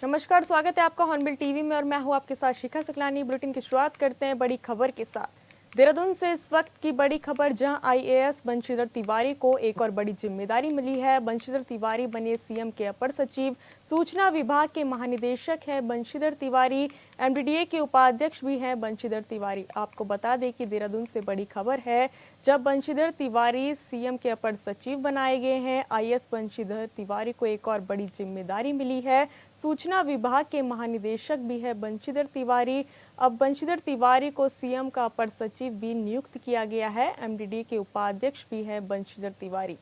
नमस्कार, स्वागत है आपका हॉर्नबिल टीवी में और मैं हूं आपके साथ शिखा सकलानी। बुलेटिन की शुरुआत करते हैं बड़ी खबर के साथ। देहरादून से इस वक्त की बड़ी खबर, जहां आईएएस बंशीधर तिवारी को एक और बड़ी जिम्मेदारी मिली है। बंशीधर तिवारी बने सीएम के अपर सचिव, सूचना विभाग के महानिदेशक हैं बंशीधर तिवारी। एमडीडीए के उपाध्यक्ष भी हैं बंशीधर तिवारी। आपको बता दें कि देहरादून से बड़ी खबर है, जब बंशीधर तिवारी सीएम के अपर सचिव बनाए गए हैं। आईएएस बंशीधर तिवारी को एक और बड़ी जिम्मेदारी मिली है। सूचना विभाग के महानिदेशक भी है बंशीधर तिवारी। अब बंशीधर तिवारी को सीएम का अपर सचिव भी नियुक्त किया गया है। एमडीडीए के उपाध्यक्ष भी है बंशीधर तिवारी।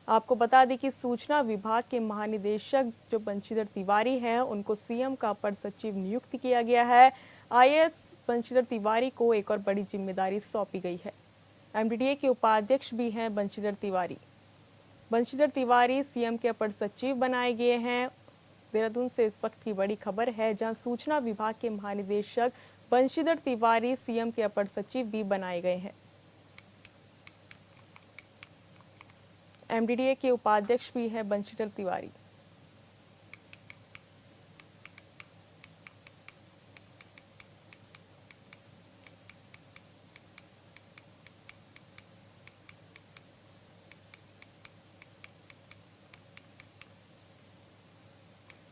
आपको बता दें कि सूचना विभाग के महानिदेशक जो बंशीधर तिवारी हैं, उनको सीएम का अपर सचिव नियुक्त किया गया है। आईएएस बंशीधर तिवारी को एक और बड़ी जिम्मेदारी सौंपी गई है। एमडीडीए के उपाध्यक्ष भी हैं बंशीधर तिवारी। बंशीधर तिवारी सीएम के अपर सचिव बनाए गए हैं। देहरादून से इस वक्त की बड़ी खबर है, जहां सूचना विभाग के महानिदेशक बंशीधर तिवारी सीएम के अपर सचिव भी बनाए गए हैं। एमडीडीए के उपाध्यक्ष भी हैं बंशीधर तिवारी।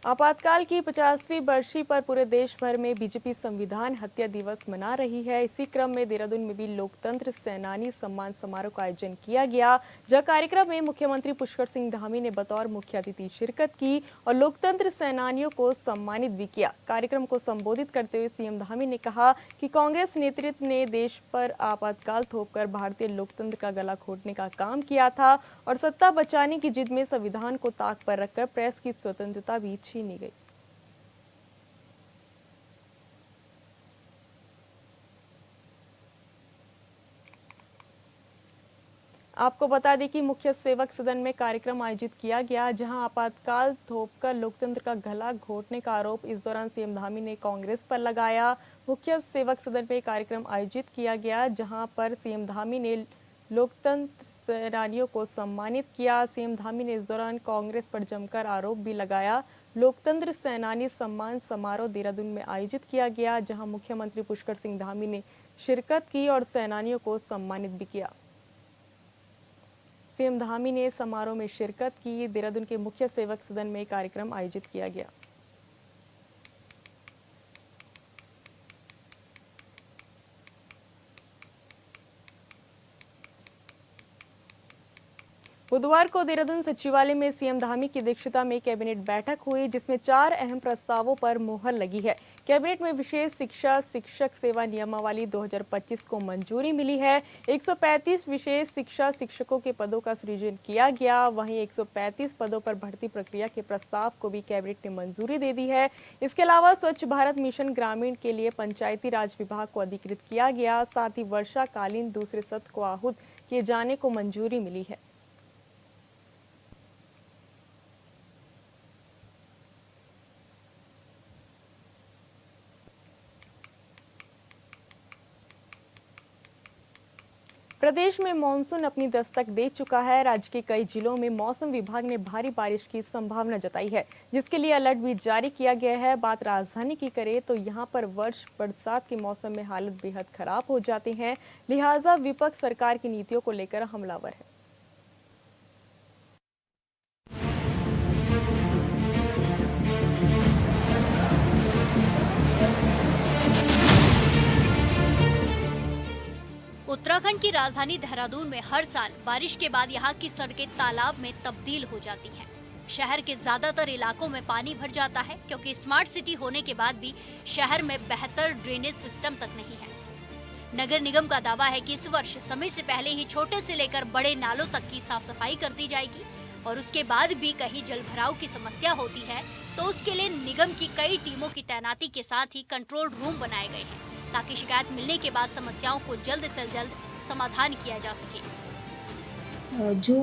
आपातकाल की 50वीं बरसी पर पूरे देश भर में बीजेपी संविधान हत्या दिवस मना रही है। इसी क्रम में देहरादून में भी लोकतंत्र सेनानी सम्मान समारोह का आयोजन किया गया, जहां कार्यक्रम में मुख्यमंत्री पुष्कर सिंह धामी ने बतौर मुख्य अतिथि शिरकत की और लोकतंत्र सेनानियों को सम्मानित भी किया। कार्यक्रम को संबोधित करते हुए सीएम धामी ने कहा कि कांग्रेस नेतृत्व ने देश पर आपातकाल थोपकर भारतीय लोकतंत्र का गला घोटने का काम किया था और सत्ता बचाने की जिद में संविधान को ताक पर रखकर प्रेस की स्वतंत्रता भी छीनी गई। आपको बता दें कि मुख्य सेवक सदन में कार्यक्रम आयोजित किया गया, जहां आपातकाल थोपकर लोकतंत्र का गला घोटने का आरोप इस दौरान सीएम धामी ने कांग्रेस पर लगाया। मुख्य सेवक सदन में कार्यक्रम आयोजित किया गया, जहां पर सीएम धामी ने लोकतंत्र सेनानियों को सम्मानित किया। सीएम धामी ने इस दौरान कांग्रेस पर जमकर आरोप भी लगाया। लोकतंत्र सेनानी सम्मान समारोह देहरादून में आयोजित किया गया, जहां मुख्यमंत्री पुष्कर सिंह धामी ने शिरकत की और सेनानियों को सम्मानित भी किया। सीएम धामी ने समारोह में शिरकत की। देहरादून के मुख्य सेवक सदन में कार्यक्रम आयोजित किया गया। बुधवार को देहरादून सचिवालय में सीएम धामी की अध्यक्षता में कैबिनेट बैठक हुई, जिसमें 4 अहम प्रस्तावों पर मुहर लगी है। कैबिनेट में विशेष शिक्षा शिक्षक सेवा नियमावली 2025 को मंजूरी मिली है। 135 विशेष शिक्षा शिक्षकों के पदों का सृजन किया गया। वहीं 135 पदों पर भर्ती प्रक्रिया के प्रस्ताव को भी कैबिनेट ने मंजूरी दे दी है। इसके अलावा स्वच्छ भारत मिशन ग्रामीण के लिए पंचायती राज विभाग को अधिकृत किया गया। साथ ही वर्षाकालीन दूसरे सत्र को आहूत किए जाने को मंजूरी मिली है। प्रदेश में मानसून अपनी दस्तक दे चुका है। राज्य के कई जिलों में मौसम विभाग ने भारी बारिश की संभावना जताई है, जिसके लिए अलर्ट भी जारी किया गया है। बात राजधानी की करें तो यहां पर वर्ष बरसात के मौसम में हालत बेहद खराब हो जाते हैं, लिहाजा विपक्ष सरकार की नीतियों को लेकर हमलावर है। उत्तराखंड की राजधानी देहरादून में हर साल बारिश के बाद यहाँ की सड़कें तालाब में तब्दील हो जाती हैं। शहर के ज्यादातर इलाकों में पानी भर जाता है, क्योंकि स्मार्ट सिटी होने के बाद भी शहर में बेहतर ड्रेनेज सिस्टम तक नहीं है। नगर निगम का दावा है कि इस वर्ष समय से पहले ही छोटे से लेकर बड़े नालों तक की साफ सफाई कर दी जाएगी और उसके बाद भी कहीं जल भराव की समस्या होती है तो उसके लिए निगम की कई टीमों की तैनाती के साथ ही कंट्रोल रूम बनाए गए हैं, ताकि शिकायत मिलने के बाद समस्याओं को जल्द से जल्द समाधान किया जा सके। जो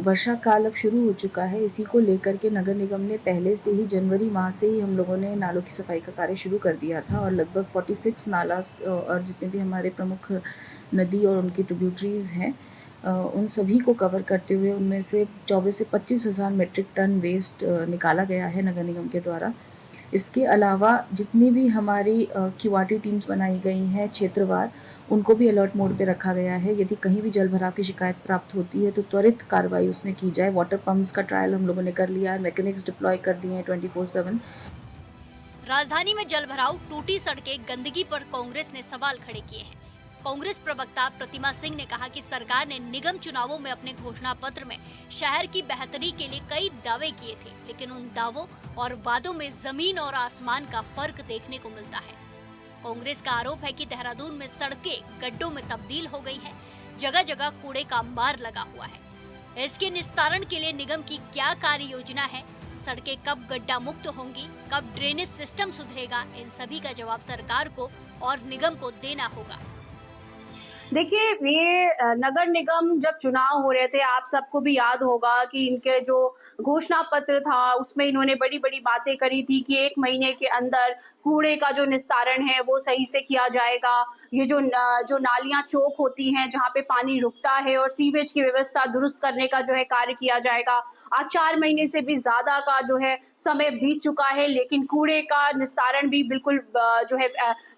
वर्षा काल अब शुरू हो चुका है, इसी को लेकर के नगर निगम ने पहले से ही जनवरी माह से ही हम लोगों ने नालों की सफाई का कार्य शुरू कर दिया था और लगभग 46 नाला और जितने भी हमारे प्रमुख नदी और उनकी ट्रिब्यूटरीज हैं, उन सभी को कवर करते हुए उनमें से 24 से 25 हज़ार मीट्रिक टन वेस्ट निकाला गया है नगर निगम के द्वारा। इसके अलावा जितनी भी हमारी क्यूआरटी टीम्स बनाई गई हैं क्षेत्रवार, उनको भी अलर्ट मोड पे रखा गया है। यदि कहीं भी जल भराव की शिकायत प्राप्त होती है तो त्वरित कार्रवाई उसमें की जाए। वाटर पंप्स का ट्रायल हम लोगों ने कर लिया है, मैकेनिक्स डिप्लॉय कर दिए हैं 24/7। राजधानी में जल भराव, टूटी सड़कें, गंदगी पर कांग्रेस ने सवाल खड़े किए हैं। कांग्रेस प्रवक्ता प्रतिमा सिंह ने कहा कि सरकार ने निगम चुनावों में अपने घोषणा पत्र में शहर की बेहतरी के लिए कई दावे किए थे, लेकिन उन दावों और वादों में जमीन और आसमान का फर्क देखने को मिलता है। कांग्रेस का आरोप है कि देहरादून में सड़कें गड्ढों में तब्दील हो गई हैं, जगह जगह कूड़े का अंबार लगा हुआ है। इसके निस्तारण के लिए निगम की क्या कार्य योजना है, सड़कें कब गड्ढा मुक्त होंगी, कब ड्रेनेज सिस्टम सुधरेगा, इन सभी का जवाब सरकार को और निगम को देना होगा। देखिए, ये नगर निगम जब चुनाव हो रहे थे, आप सबको भी याद होगा कि इनके जो घोषणा पत्र था उसमें इन्होंने बड़ी बड़ी बातें करी थी कि 1 महीने के अंदर कूड़े का जो निस्तारण है वो सही से किया जाएगा। ये जो नालियां चौक होती हैं जहाँ पे पानी रुकता है और सीवेज की व्यवस्था दुरुस्त करने का जो है कार्य किया जाएगा। आज 4 महीने से भी ज्यादा का जो है समय बीत चुका है, लेकिन कूड़े का निस्तारण भी बिल्कुल जो है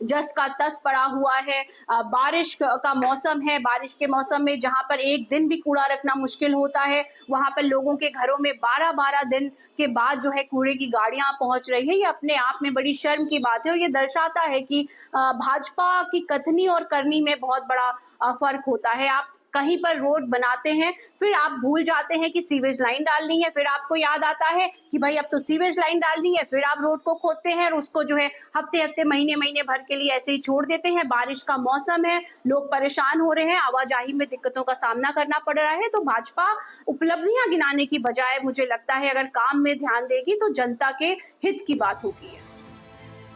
जस का तस पड़ा हुआ है। बारिश का मौसम है, बारिश के मौसम में जहाँ पर एक दिन भी कूड़ा रखना मुश्किल होता है, वहाँ पर लोगों के घरों में 12-12 दिन के बाद जो है कूड़े की गाड़ियां पहुंच रही है। ये अपने आप में बड़ी शर्म की बात है और ये दर्शाता है कि भाजपा की कथनी और करनी में बहुत बड़ा फर्क होता है। आप कहीं पर रोड बनाते हैं, फिर आप भूल जाते हैं कि सीवेज लाइन डालनी है, फिर आपको याद आता है कि भाई अब तो सीवेज लाइन डालनी है, फिर आप रोड को खोदते हैं और उसको जो है हफ्ते हफ्ते महीने महीने भर के लिए ऐसे ही छोड़ देते हैं। बारिश का मौसम है, लोग परेशान हो रहे हैं, आवाजाही में दिक्कतों का सामना करना पड़ रहा है। तो भाजपा उपलब्धियां गिनाने की बजाय मुझे लगता है अगर काम में ध्यान देगी तो जनता के हित की बात होगी।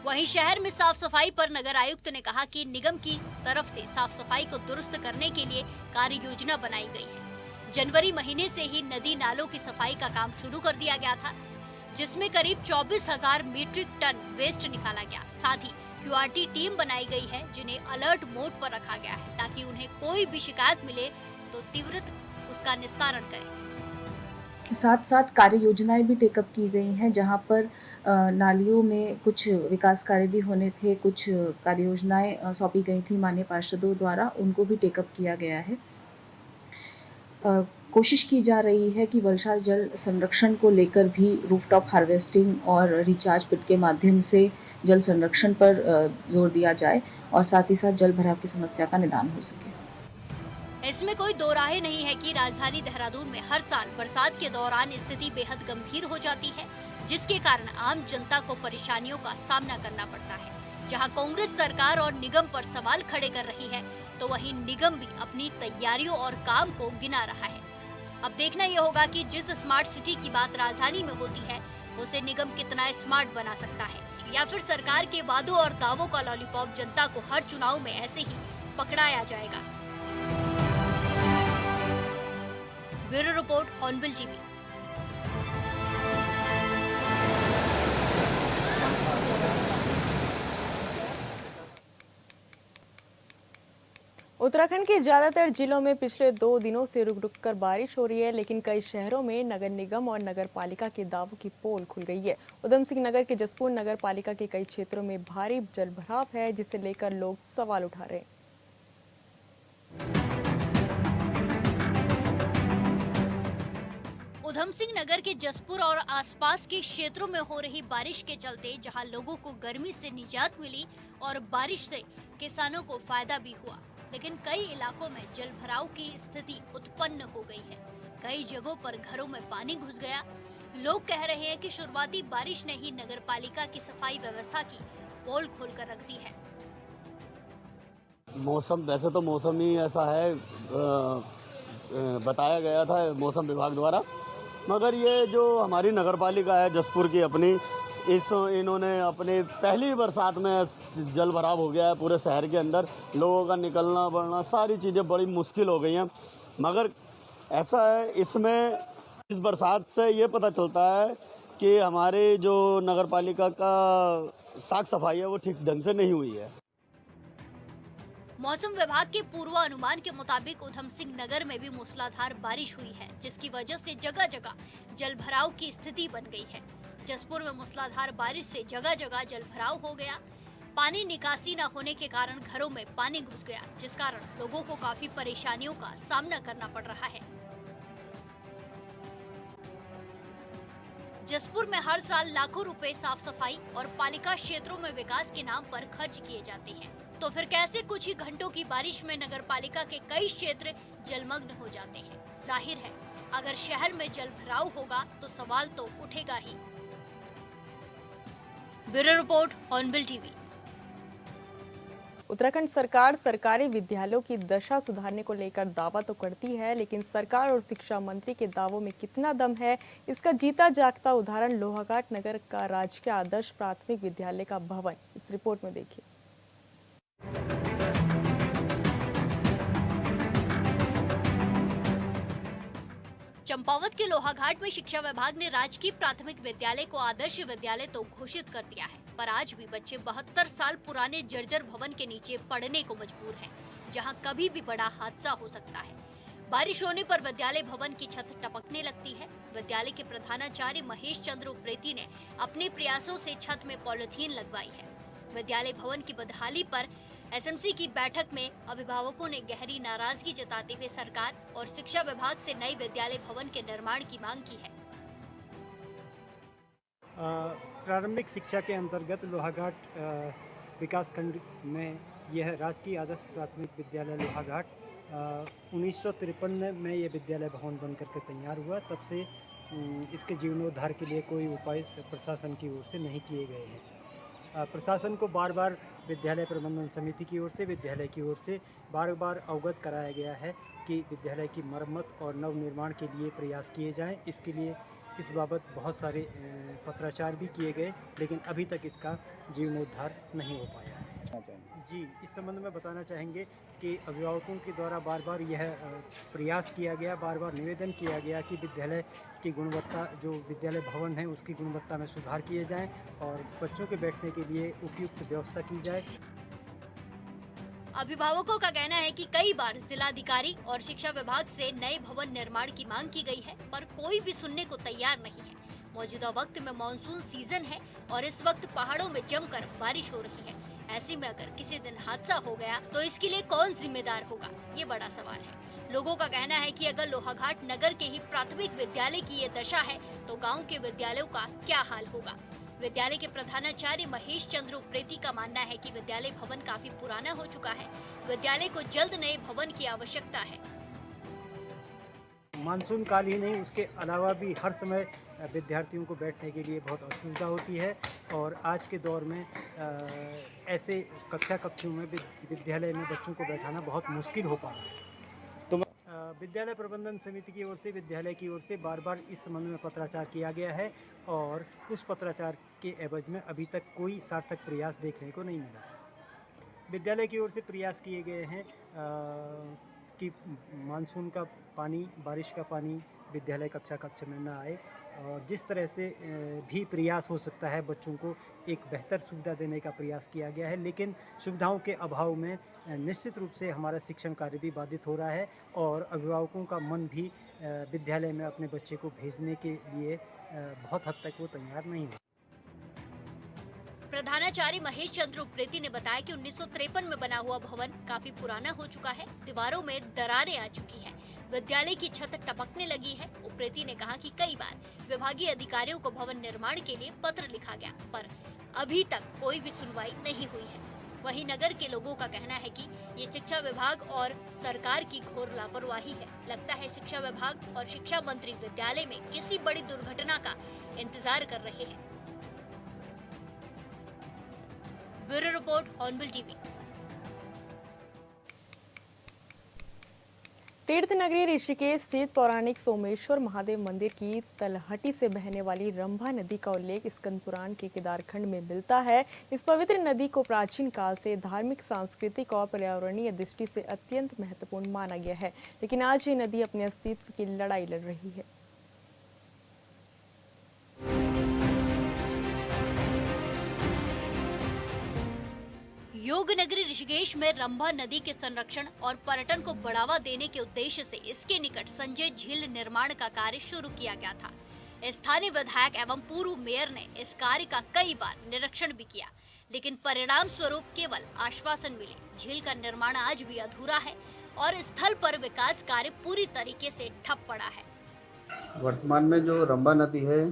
वहीं शहर में साफ सफाई पर नगर आयुक्त ने कहा कि निगम की तरफ से साफ सफाई को दुरुस्त करने के लिए कार्य योजना बनाई गई है। जनवरी महीने से ही नदी नालों की सफाई का काम शुरू कर दिया गया था, जिसमें करीब 24,000 मीट्रिक टन वेस्ट निकाला गया। साथ ही क्यूआरटी टीम बनाई गई है, जिन्हें अलर्ट मोड पर रखा गया है ताकि उन्हें कोई भी शिकायत मिले तो त्वरित उसका निस्तारण करें। साथ साथ कार्य योजनाएं भी टेकअप की गई हैं, जहां पर नालियों में कुछ विकास कार्य भी होने थे, कुछ कार्य योजनाएं सौंपी गई थी माननीय पार्षदों द्वारा, उनको भी टेकअप किया गया है। कोशिश की जा रही है कि वर्षा जल संरक्षण को लेकर भी रूफटॉप हार्वेस्टिंग और रिचार्ज पिट के माध्यम से जल संरक्षण पर जोर दिया जाए और साथ ही साथ जल भराव की समस्या का निदान हो सके। इसमें कोई दो राहें नहीं है कि राजधानी देहरादून में हर साल बरसात के दौरान स्थिति बेहद गंभीर हो जाती है, जिसके कारण आम जनता को परेशानियों का सामना करना पड़ता है। जहां कांग्रेस सरकार और निगम पर सवाल खड़े कर रही है, तो वहीं निगम भी अपनी तैयारियों और काम को गिना रहा है। अब देखना यह होगा कि जिस स्मार्ट सिटी की बात राजधानी में होती है, उसे निगम कितना स्मार्ट बना सकता है, या फिर सरकार के वादों और दावों का लॉलीपॉप जनता को हर चुनाव में ऐसे ही पकड़ाया जाएगा। Bureau report, Hornbill TV. Uttarakhand के ज्यादातर जिलों में पिछले 2 दिनों से रुक रुक कर बारिश हो रही है, लेकिन कई शहरों में नगर निगम और नगर पालिका के दावों की पोल खुल गई है। उधम सिंह नगर के जसपुर नगर पालिका के कई क्षेत्रों में भारी जलभराव है, जिसे लेकर लोग सवाल उठा रहे हैं। उधम सिंह नगर के जसपुर और आसपास के क्षेत्रों में हो रही बारिश के चलते जहां लोगों को गर्मी से निजात मिली और बारिश से किसानों को फायदा भी हुआ, लेकिन कई इलाकों में जलभराव की स्थिति उत्पन्न हो गई है। कई जगहों पर घरों में पानी घुस गया। लोग कह रहे हैं कि शुरुआती बारिश ने ही नगर पालिका की सफाई व्यवस्था की पोल खोलकर रख दी है। मौसम, वैसे तो मौसम ही ऐसा है, बताया गया था मौसम विभाग द्वारा, मगर ये जो हमारी नगर पालिका है जसपुर की अपनी, इन्होंने अपनी पहली बरसात में जल भराव हो गया है पूरे शहर के अंदर। लोगों का निकलना बढ़ना सारी चीज़ें बड़ी मुश्किल हो गई हैं। मगर ऐसा है, इसमें इस बरसात से ये पता चलता है कि हमारे जो नगर पालिका का साफ सफाई है वो ठीक ढंग से नहीं हुई है। मौसम विभाग के पूर्वानुमान के मुताबिक उधम सिंह नगर में भी मूसलाधार बारिश हुई है, जिसकी वजह से जगह जगह जलभराव की स्थिति बन गई है। जसपुर में मूसलाधार बारिश से जगह जगह जलभराव हो गया। पानी निकासी न होने के कारण घरों में पानी घुस गया, जिस कारण लोगों को काफी परेशानियों का सामना करना पड़ रहा है। जसपुर में हर साल लाखों रुपए साफ सफाई और पालिका क्षेत्रों में विकास के नाम पर खर्च किए जाते हैं, तो फिर कैसे कुछ ही घंटों की बारिश में नगर पालिका के कई क्षेत्र जलमग्न हो जाते हैं। जाहिर है, अगर शहर में जल भराव होगा तो सवाल तो उठेगा ही। Bureau report, Hornbill TV. Uttarakhand सरकार सरकारी विद्यालयों की दशा सुधारने को लेकर दावा तो करती है, लेकिन सरकार और शिक्षा मंत्री के दावों में कितना दम है, इसका जीता जागता उदाहरण लोहाघाट नगर का राजकीय आदर्श प्राथमिक विद्यालय का भवन। इस रिपोर्ट में देखिए। चंपावत के लोहाघाट में शिक्षा विभाग ने राजकीय प्राथमिक विद्यालय को आदर्श विद्यालय तो घोषित कर दिया है, पर आज भी बच्चे 72 साल पुराने जर्जर भवन के नीचे पढ़ने को मजबूर हैं, जहां कभी भी बड़ा हादसा हो सकता है। बारिश होने पर विद्यालय भवन की छत टपकने लगती है। विद्यालय के प्रधानाचार्य महेश चंद्र उप्रेती ने अपने प्रयासों से छत में पॉलिथीन लगवाई है। विद्यालय भवन की बदहाली पर एसएमसी की बैठक में अभिभावकों ने गहरी नाराजगी जताते हुए सरकार और शिक्षा विभाग से नए विद्यालय भवन के निर्माण की मांग की है। प्रारंभिक शिक्षा के अंतर्गत लोहाघाट विकासखंड में यह राजकीय आदर्श प्राथमिक विद्यालय लोहाघाट 1953 में यह विद्यालय भवन बन करके तैयार हुआ। तब से इसके जीर्णोद्धार के लिए कोई उपाय प्रशासन की ओर से नहीं किए गए हैं। प्रशासन को बार बार विद्यालय प्रबंधन समिति की ओर से, विद्यालय की ओर से बार बार अवगत कराया गया है कि विद्यालय की मरम्मत और नवनिर्माण के लिए प्रयास किए जाएं। इसके लिए इस बाबत बहुत सारे पत्राचार भी किए गए, लेकिन अभी तक इसका जीर्णोद्धार नहीं हो पाया है। जी, इस संबंध में बताना चाहेंगे कि अभिभावकों के द्वारा बार बार यह प्रयास किया गया, बार बार निवेदन किया गया कि विद्यालय की गुणवत्ता, जो विद्यालय भवन है उसकी गुणवत्ता में सुधार किए जाएं और बच्चों के बैठने के लिए उपयुक्त व्यवस्था की जाए। अभिभावकों का कहना है कि कई बार जिलाधिकारी और शिक्षा विभाग से नए भवन निर्माण की मांग की गई है, पर कोई भी सुनने को तैयार नहीं है। मौजूदा वक्त में मानसून सीजन है और इस वक्त पहाड़ों में जमकर बारिश हो रही है। ऐसे में अगर किसी दिन हादसा हो गया तो इसके लिए कौन जिम्मेदार होगा, ये बड़ा सवाल है। लोगों का कहना है कि अगर लोहाघाट नगर के ही प्राथमिक विद्यालय की ये दशा है तो गाँव के विद्यालयों का क्या हाल होगा। विद्यालय के प्रधानाचार्य महेश चंद्र उप्रेती का मानना है कि विद्यालय भवन काफी पुराना हो चुका है। विद्यालय को जल्द नए भवन की आवश्यकता है। मानसून काल ही नहीं, उसके अलावा भी हर समय विद्यार्थियों को बैठने के लिए बहुत असुविधा होती है और आज के दौर में ऐसे कक्षों में विद्यालय में बच्चों को बैठाना बहुत मुश्किल हो पा रहा है। विद्यालय प्रबंधन समिति की ओर से, विद्यालय की ओर से बार बार इस संबंध में पत्राचार किया गया है और उस पत्राचार के एवज में अभी तक कोई सार्थक प्रयास देखने को नहीं मिला है। विद्यालय की ओर से प्रयास किए गए हैं कि मानसून का पानी, बारिश का पानी विद्यालय कक्ष में न आए और जिस तरह से भी प्रयास हो सकता है बच्चों को एक बेहतर सुविधा देने का प्रयास किया गया है, लेकिन सुविधाओं के अभाव में निश्चित रूप से हमारा शिक्षण कार्य भी बाधित हो रहा है और अभिभावकों का मन भी विद्यालय में अपने बच्चे को भेजने के लिए बहुत हद तक वो तैयार नहीं है। प्रधानाचार्य महेश चंद्र उप्रेती ने बताया कि 1953 में बना हुआ भवन काफी पुराना हो चुका है, दीवारों में दरारें आ चुकी हैं, विद्यालय की छत टपकने लगी है। उप्रेती ने कहा कि कई बार विभागीय अधिकारियों को भवन निर्माण के लिए पत्र लिखा गया, पर अभी तक कोई भी सुनवाई नहीं हुई है। वहीं नगर के लोगों का कहना है कि ये शिक्षा विभाग और सरकार की घोर लापरवाही है। लगता है शिक्षा विभाग और शिक्षा मंत्री विद्यालय में किसी बड़ी दुर्घटना का इंतजार कर रहे हैं। Bureau report, Hornbill TV. तीर्थ नगरी ऋषिकेश स्थित पौराणिक सोमेश्वर महादेव मंदिर की तलहटी से बहने वाली रंभा नदी का उल्लेख स्कंद पुराण के केदारखंड में मिलता है। इस पवित्र नदी को प्राचीन काल से धार्मिक, सांस्कृतिक और पर्यावरणीय दृष्टि से अत्यंत महत्वपूर्ण माना गया है, लेकिन आज ये नदी अपने अस्तित्व की लड़ाई लड़ रही है। योग नगरी ऋषिकेश में रंभा नदी के संरक्षण और पर्यटन को बढ़ावा देने के उद्देश्य से इसके निकट संजय झील निर्माण का कार्य शुरू किया गया था। स्थानीय विधायक एवं पूर्व मेयर ने इस कार्य का कई बार निरीक्षण भी किया, लेकिन परिणाम स्वरूप केवल आश्वासन मिले। झील का निर्माण आज भी अधूरा है और स्थल पर विकास कार्य पूरी तरीके से ठप पड़ा है। वर्तमान में जो रंभा नदी है,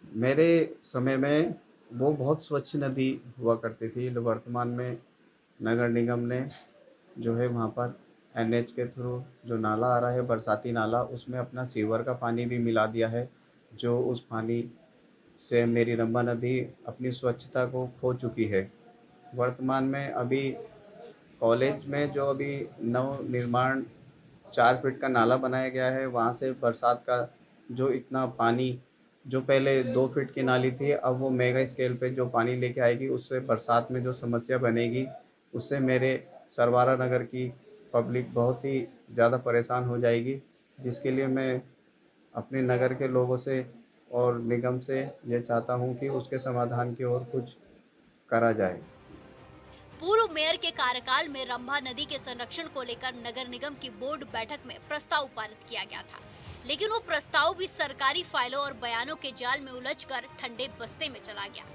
मेरे समय में वो बहुत स्वच्छ नदी हुआ करती थी। वर्तमान में नगर निगम ने जो है वहाँ पर एनएच के थ्रू जो नाला आ रहा है, बरसाती नाला, उसमें अपना सीवर का पानी भी मिला दिया है, जो उस पानी से मेरी रंभा नदी अपनी स्वच्छता को खो चुकी है। वर्तमान में अभी कॉलेज में जो अभी नव निर्माण 4 फीट का नाला बनाया गया है, वहाँ से बरसात का जो इतना पानी, जो पहले 2 फीट की नाली थी, अब वो मेगा स्केल पे जो पानी लेके आएगी, उससे बरसात में जो समस्या बनेगी, उससे मेरे सरवारा नगर की पब्लिक बहुत ही ज़्यादा परेशान हो जाएगी, जिसके लिए मैं अपने नगर के लोगों से और निगम से ये चाहता हूँ कि उसके समाधान की ओर कुछ करा जाए। पूर्व मेयर के कार्यकाल में रंभा नदी के संरक्षण को लेकर नगर निगम की बोर्ड बैठक में प्रस्ताव पारित किया गया था, लेकिन वो प्रस्ताव भी सरकारी फाइलों और बयानों के जाल में उलझकर ठंडे बस्ते में चला गया।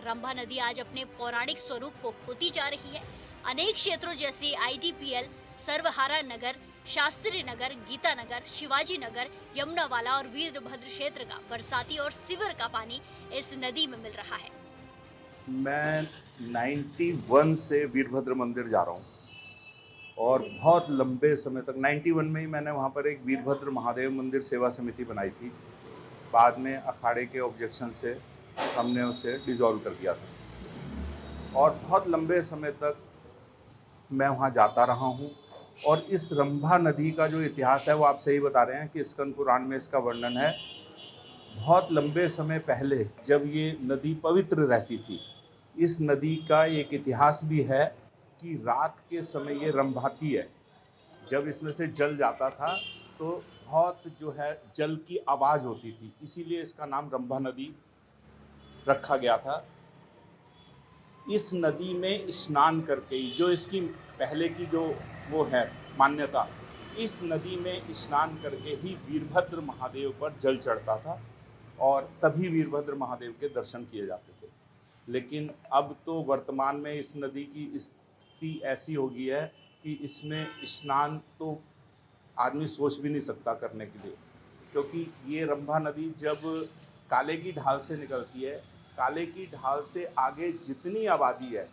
रंभा नदी आज अपने पौराणिक स्वरूप को खोती जा रही है। अनेक क्षेत्रों जैसे आईटीपीएल, सर्वहारा नगर, शास्त्री नगर, गीता नगर, शिवाजी नगर, यमुनावाला और वीरभद्र क्षेत्र का बरसाती और सीवर का पानी इस नदी में मिल रहा है। मैं 91 से वीरभद्र मंदिर जा रहा हूँ और बहुत लंबे समय तक 91 में ही मैंने वहाँ पर एक वीरभद्र महादेव मंदिर सेवा समिति बनाई थी। बाद में अखाड़े के ऑब्जेक्शन से हमने उसे डिसॉल्व कर दिया था और बहुत लंबे समय तक मैं वहाँ जाता रहा हूँ। और इस रंभा नदी का जो इतिहास है वो आप सही बता रहे हैं कि स्कंद पुराण में इसका वर्णन है। बहुत लंबे समय पहले जब ये नदी पवित्र रहती थी, इस नदी का एक इतिहास भी है कि रात के समय ये रंभाती है। जब इसमें से जल जाता था तो बहुत जो है जल की आवाज़ होती थी, इसीलिए इसका नाम रंभा नदी रखा गया था। इस नदी में स्नान करके ही, जो इसकी पहले की जो वो है मान्यता, इस नदी में स्नान करके ही वीरभद्र महादेव पर जल चढ़ता था और तभी वीरभद्र महादेव के दर्शन किए जाते थे। लेकिन अब तो वर्तमान में इस नदी की स्थिति ऐसी हो गई है कि इसमें स्नान तो आदमी सोच भी नहीं सकता करने के लिए, क्योंकि ये रंभा नदी जब काले की ढाल से निकलती है, काले की ढाल से आगे जितनी आबादी है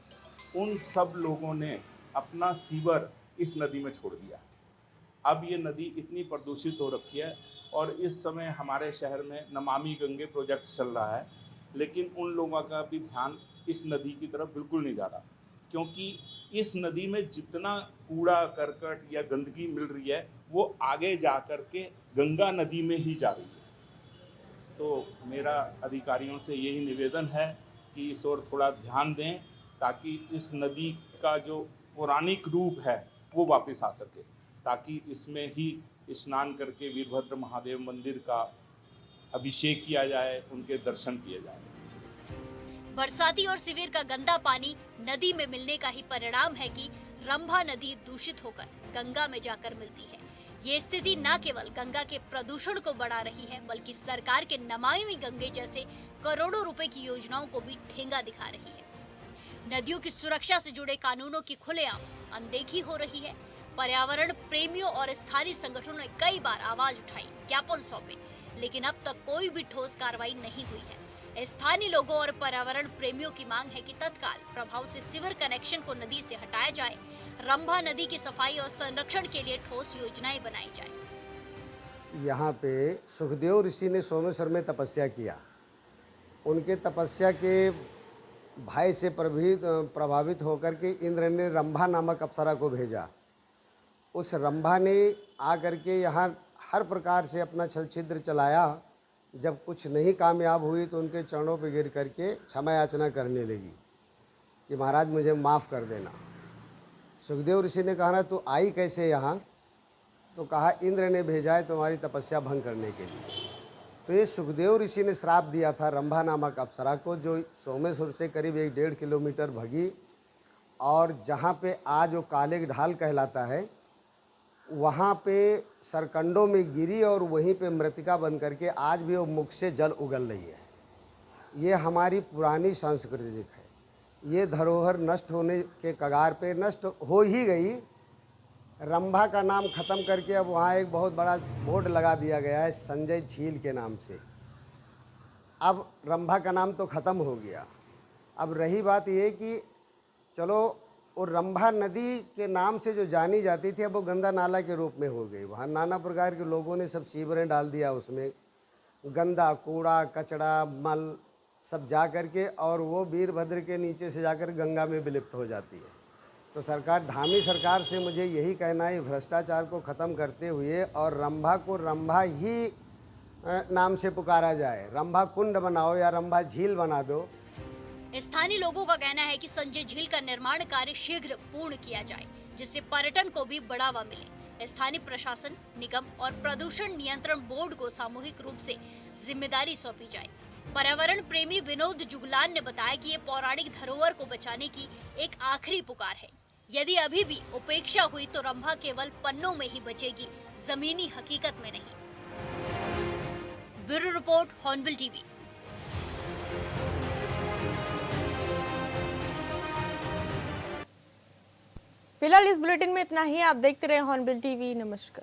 उन सब लोगों ने अपना सीवर इस नदी में छोड़ दिया। अब ये नदी इतनी प्रदूषित हो रखी है और इस समय हमारे शहर में नमामि गंगे प्रोजेक्ट चल रहा है, लेकिन उन लोगों का भी ध्यान इस नदी की तरफ बिल्कुल नहीं जा रहा, क्योंकि इस नदी में जितना कूड़ा करकट या गंदगी मिल रही है वो आगे जा कर के गंगा नदी में ही जा रही है। तो मेरा अधिकारियों से यही निवेदन है कि इस ओर थोड़ा ध्यान दें, ताकि इस नदी का जो पौराणिक रूप है वो वापस आ सके, ताकि इसमें ही स्नान करके वीरभद्र महादेव मंदिर का अभिषेक किया जाए, उनके दर्शन किए जाए। बरसाती और सीवर का गंदा पानी नदी में मिलने का ही परिणाम है कि रंभा नदी दूषित होकर गंगा में जाकर मिलती है। ये स्थिति न केवल गंगा के प्रदूषण को बढ़ा रही है, बल्कि सरकार के नमामि गंगे जैसे करोड़ों रुपए की योजनाओं को भी ठेंगा दिखा रही है। नदियों की सुरक्षा से जुड़े कानूनों की खुलेआम अनदेखी हो रही है। पर्यावरण प्रेमियों और स्थानीय संगठनों ने कई बार आवाज उठाई, ज्ञापन सौंपे, लेकिन अब तक कोई भी ठोस कार्रवाई नहीं हुई है। स्थानीय लोगों और पर्यावरण प्रेमियों की मांग है कि तत्काल प्रभाव से सीवर कनेक्शन को नदी से हटाया जाए, रंभा नदी की सफाई और संरक्षण के लिए ठोस योजनाएं बनाई जाए। यहाँ पे सुखदेव ऋषि ने सोमेश्वर में तपस्या किया। उनके तपस्या के भय से प्रभावित होकर के इंद्र ने रंभा नामक अप्सरा को भेजा। उस रंभा ने आकर के यहाँ हर प्रकार से अपना छल छिद्र चलाया। जब कुछ नहीं कामयाब हुई तो उनके चरणों पर गिर करके क्षमा याचना करने लगी कि महाराज मुझे माफ़ कर देना। सुखदेव ऋषि ने कहा ना तू आई कैसे यहाँ, तो कहा इंद्र ने भेजा है तुम्हारी तपस्या भंग करने के लिए। तो ये सुखदेव ऋषि ने श्राप दिया था रंभा नामक अप्सरा को, जो सोमेश्वर से करीब 1-1.5 किलोमीटर भगी और जहाँ पे आज वो काले ढाल कहलाता है, वहाँ पे सरकंडों में गिरी और वहीं पे मृतिका बन करके आज भी वो मुख से जल उगल रही है। ये हमारी पुरानी संस्कृति है। ये धरोहर नष्ट होने के कगार पे नष्ट हो ही गई। रंभा का नाम ख़त्म करके अब वहाँ एक बहुत बड़ा बोर्ड लगा दिया गया है संजय झील के नाम से। अब रंभा का नाम तो ख़त्म हो गया। अब रही बात ये कि चलो और रंभा नदी के नाम से जो जानी जाती थी अब वो गंदा नाला के रूप में हो गई। वहाँ नाना प्रकार के लोगों ने सब सीवरें डाल दिया, उसमें गंदा कूड़ा कचड़ा मल सब जा कर के और वो वीरभद्र के नीचे से जाकर गंगा में विलुप्त हो जाती है। तो सरकार, धामी सरकार से मुझे यही कहना है, भ्रष्टाचार को ख़त्म करते हुए और रंभा को रंभा ही नाम से पुकारा जाए। रंभा कुंड बनाओ या रंभा झील बना दो। स्थानीय लोगों का कहना है कि संजय झील का निर्माण कार्य शीघ्र पूर्ण किया जाए, जिससे पर्यटन को भी बढ़ावा मिले। स्थानीय प्रशासन, निगम और प्रदूषण नियंत्रण बोर्ड को सामूहिक रूप से जिम्मेदारी सौंपी जाए। पर्यावरण प्रेमी विनोद जुगलान ने बताया कि ये पौराणिक धरोहर को बचाने की एक आखिरी पुकार है। यदि अभी भी उपेक्षा हुई तो रंभा केवल पन्नों में ही बचेगी, जमीनी हकीकत में नहीं। Bureau report, Hornbill TV. फिलहाल इस बुलेटिन में इतना ही। आप देखते रहे हॉर्नबिल टीवी। नमस्कार।